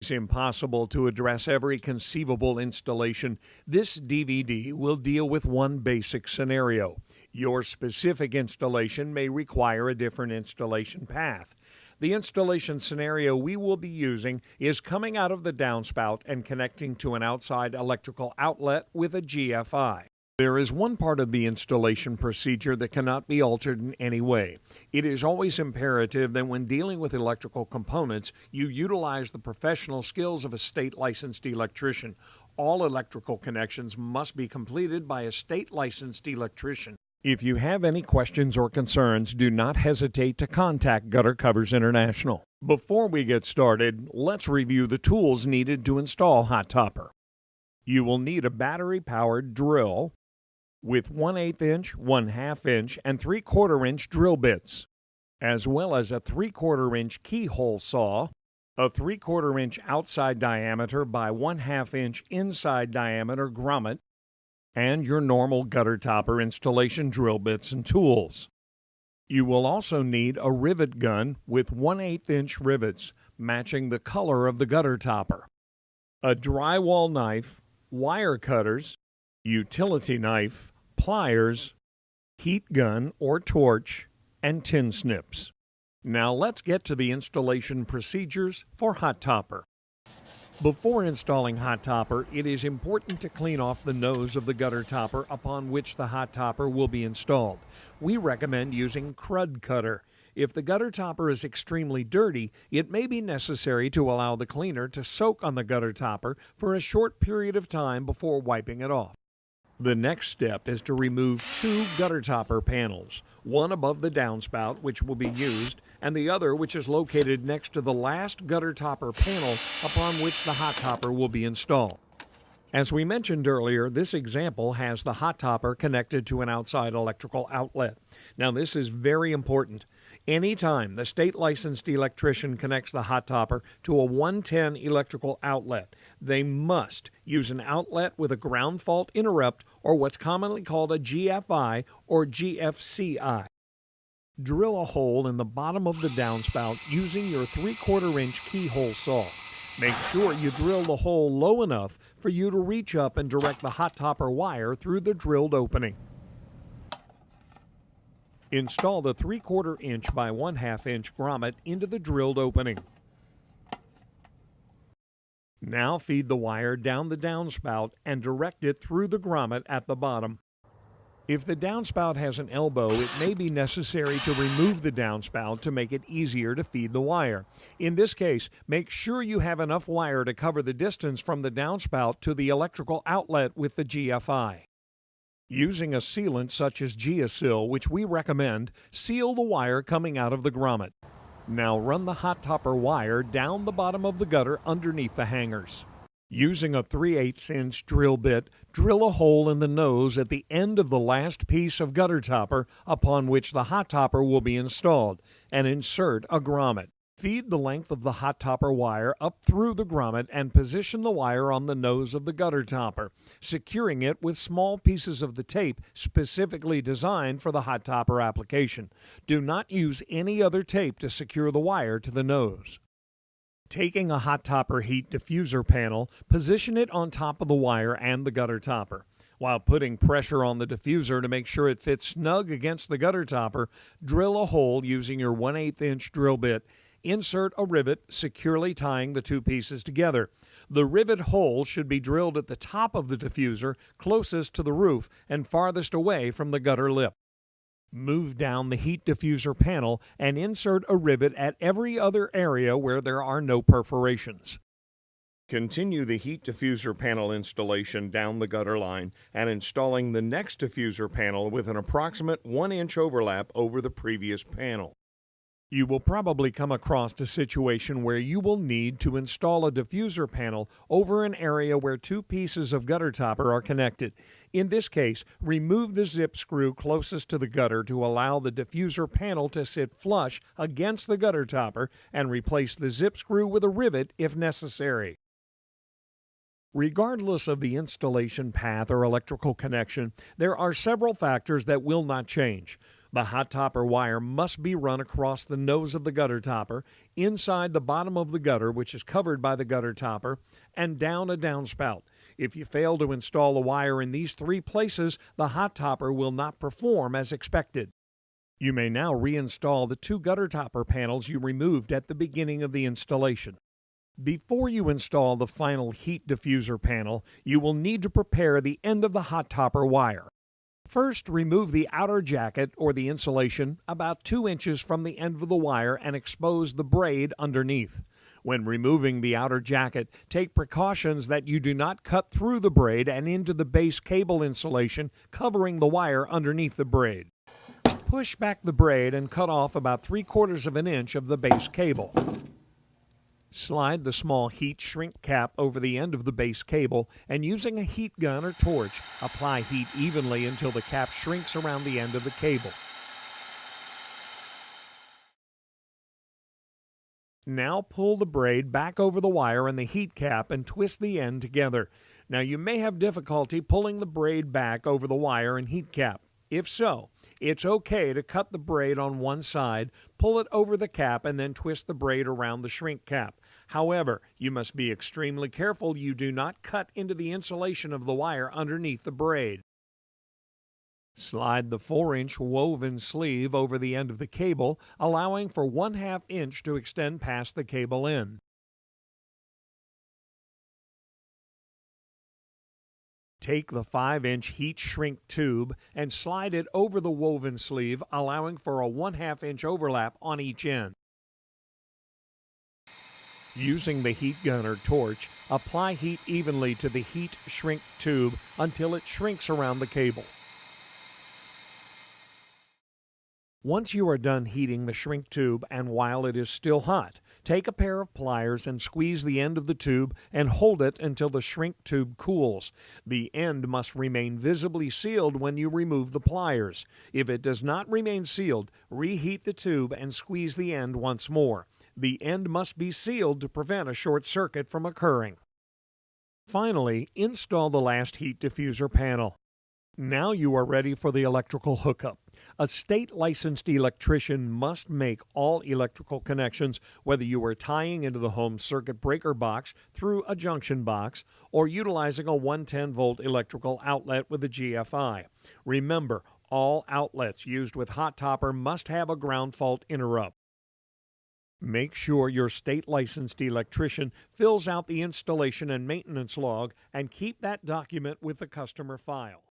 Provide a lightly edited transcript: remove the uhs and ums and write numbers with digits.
It's impossible to address every conceivable installation. This DVD will deal with one basic scenario. Your specific installation may require a different installation path. The installation scenario we will be using is coming out of the downspout and connecting to an outside electrical outlet with a GFI. There is one part of the installation procedure that cannot be altered in any way. It is always imperative that when dealing with electrical components, you utilize the professional skills of a state-licensed electrician. All electrical connections must be completed by a state-licensed electrician. If you have any questions or concerns, do not hesitate to contact Gutter Covers International. Before we get started, let's review the tools needed to install Hot Topper. You will need a battery-powered drill with 1/8 inch, 1/2 inch, and 3/4 inch drill bits, as well as a 3/4 inch keyhole saw, a 3/4 inch outside diameter by 1/2 inch inside diameter grommet, and your normal gutter topper installation drill bits and tools. You will also need a rivet gun with 1/8 inch rivets, matching the color of the gutter topper, a drywall knife, wire cutters, utility knife, pliers, heat gun or torch, and tin snips. Now let's get to the installation procedures for Hot Topper. Before installing Hot Topper, it is important to clean off the nose of the gutter topper upon which the Hot Topper will be installed. We recommend using Crud Cutter. If the gutter topper is extremely dirty, it may be necessary to allow the cleaner to soak on the gutter topper for a short period of time before wiping it off. The next step is to remove two gutter topper panels, one above the downspout, which will be used, and the other which is located next to the last gutter topper panel upon which the Hot Topper will be installed. As we mentioned earlier, this example has the Hot Topper connected to an outside electrical outlet. Now this is very important. Anytime the state-licensed electrician connects the Hot Topper to a 110 electrical outlet, they must use an outlet with a ground fault interrupt, or what's commonly called a GFI or GFCI. Drill a hole in the bottom of the downspout using your 3/4 inch keyhole saw. Make sure you drill the hole low enough for you to reach up and direct the Hot Topper wire through the drilled opening. Install the 3/4 inch by 1/2 inch grommet into the drilled opening. Now feed the wire down the downspout and direct it through the grommet at the bottom. If the downspout has an elbow, it may be necessary to remove the downspout to make it easier to feed the wire. In this case, make sure you have enough wire to cover the distance from the downspout to the electrical outlet with the GFI. Using a sealant such as Geosil, which we recommend, seal the wire coming out of the grommet. Now run the Hot Topper wire down the bottom of the gutter underneath the hangers. Using a 3/8 inch drill bit, drill a hole in the nose at the end of the last piece of gutter topper upon which the Hot Topper will be installed, and insert a grommet. Feed the length of the Hot Topper wire up through the grommet and position the wire on the nose of the gutter topper, securing it with small pieces of the tape specifically designed for the Hot Topper application. Do not use any other tape to secure the wire to the nose. Taking a Hot Topper heat diffuser panel, position it on top of the wire and the gutter topper. While putting pressure on the diffuser to make sure it fits snug against the gutter topper, drill a hole using your 1/8 inch drill bit. Insert a rivet, securely tying the two pieces together. The rivet hole should be drilled at the top of the diffuser, closest to the roof and farthest away from the gutter lip. Move down the heat diffuser panel and insert a rivet at every other area where there are no perforations. Continue the heat diffuser panel installation down the gutter line and installing the next diffuser panel with an approximate 1 inch overlap over the previous panel. You will probably come across a situation where you will need to install a diffuser panel over an area where two pieces of gutter topper are connected. In this case, remove the zip screw closest to the gutter to allow the diffuser panel to sit flush against the gutter topper, and replace the zip screw with a rivet if necessary. Regardless of the installation path or electrical connection, there are several factors that will not change. The hot topper wire must be run across the nose of the gutter topper, inside the bottom of the gutter, which is covered by the gutter topper, and down a downspout. If you fail to install the wire in these three places, the hot topper will not perform as expected. You may now reinstall the two gutter topper panels you removed at the beginning of the installation. Before you install the final heat diffuser panel, you will need to prepare the end of the hot topper wire. First, remove the outer jacket or the insulation about 2 inches from the end of the wire and expose the braid underneath. When removing the outer jacket, take precautions that you do not cut through the braid and into the base cable insulation covering the wire underneath the braid. Push back the braid and cut off about 3/4 of an inch of the base cable. Slide the small heat shrink cap over the end of the base cable and using a heat gun or torch, apply heat evenly until the cap shrinks around the end of the cable. Now pull the braid back over the wire and the heat cap and twist the end together. Now you may have difficulty pulling the braid back over the wire and heat cap. If so, it's okay to cut the braid on one side, pull it over the cap, and then twist the braid around the shrink cap. However, you must be extremely careful you do not cut into the insulation of the wire underneath the braid. Slide the 4-inch woven sleeve over the end of the cable, allowing for 1/2 inch to extend past the cable end. Take the 5-inch heat shrink tube and slide it over the woven sleeve, allowing for a 1/2 inch overlap on each end. Using the heat gun or torch, apply heat evenly to the heat shrink tube until it shrinks around the cable. Once you are done heating the shrink tube and while it is still hot, take a pair of pliers and squeeze the end of the tube and hold it until the shrink tube cools. The end must remain visibly sealed when you remove the pliers. If it does not remain sealed, reheat the tube and squeeze the end once more. The end must be sealed to prevent a short circuit from occurring. Finally, install the last heat diffuser panel. Now you are ready for the electrical hookup. A state-licensed electrician must make all electrical connections, whether you are tying into the home circuit breaker box through a junction box or utilizing a 110-volt electrical outlet with a GFI. Remember, all outlets used with hot topper must have a ground fault interrupt. Make sure your state-licensed electrician fills out the installation and maintenance log and keep that document with the customer file.